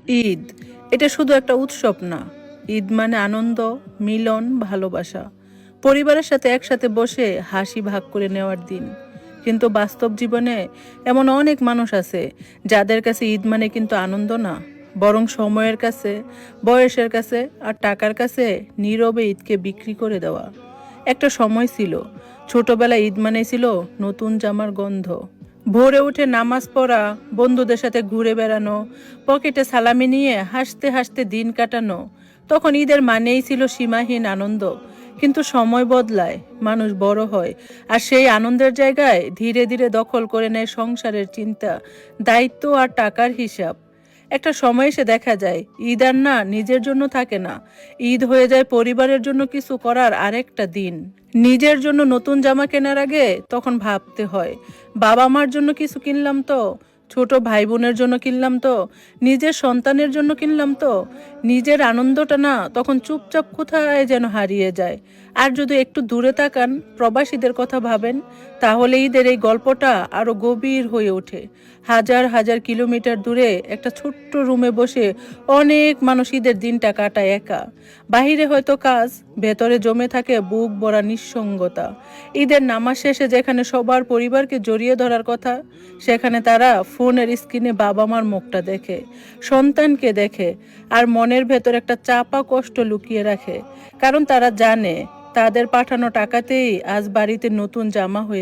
ঈদ এটা শুধু একটা উৎসব না। ঈদ মানে আনন্দ, মিলন, ভালোবাসা, পরিবারের সাথে একসাথে বসে হাসি ভাগ করে নেওয়ার দিন। কিন্তু বাস্তব জীবনে এমন অনেক মানুষ আছে যাদের কাছে ঈদ মানে কিন্তু আনন্দ না, বরং সময়ের কাছে, বয়সের কাছে আর টাকার কাছে নীরবে ঈদকে বিক্রি করে দেওয়া। একটা সময় ছিল ছোটবেলায় ঈদ মানে ছিল নতুন জামার গন্ধ, ভোরে উঠে নামাজ পড়া, বন্ধুদের সাথে ঘুরে বেড়ানো, পকেটে সালামি নিয়ে হাসতে হাসতে দিন কাটানো। তখন ঈদের মানেই ছিল সীমাহীন আনন্দ। কিন্তু সময় বদলায়, মানুষ বড় হয়, আর সেই আনন্দের জায়গায় ধীরে ধীরে দখল করে নেয় সংসারের চিন্তা, দায়িত্ব আর টাকার হিসাব। একটা সময় এসে দেখা যায় ঈদ আর না নিজের জন্য থাকে না, ঈদ হয়ে যায় পরিবারের জন্য কিছু করার আরেকটা দিন। নিজের জন্য নতুন জামা কেনার আগে তখন ভাবতে হয়, বাবা মার জন্য কিছু কিনলাম তো, ছোট ভাই বোনের জন্য কিনলাম তো, নিজের সন্তানের জন্য কিনলাম তো। নিজের আনন্দটা না তখন চুপচাপ কোথায় যেন হারিয়ে যায়। আর যদি একটু দূরে তাকান, প্রবাসীদের কথা ভাবেন, তাহলে ঈদের এই গল্পটা আরো গভীর হয়ে ওঠে। হাজার হাজার কিলোমিটার দূরে একটা ছোট্ট রুমে বসে অনেক মানুষ ঈদের দিনটা কাটায় একা। বাহিরে হয়তো কাজ, ভেতরে জমে থাকে বুক ভরা নিঃসঙ্গতা। ঈদের নামাজ শেষে যেখানে সবার পরিবারকে জড়িয়ে ধরার কথা, সেখানে তারা ফোনের স্ক্রিনে বাবা মার মুখটা দেখে, সন্তানকে দেখে, আর মনের ভেতর একটা চাপা কষ্ট লুকিয়ে রাখে। কারণ তারা জানে তাদের পাঠানো টাকাতেই আজ বাড়িতে নতুন জামা হয়ে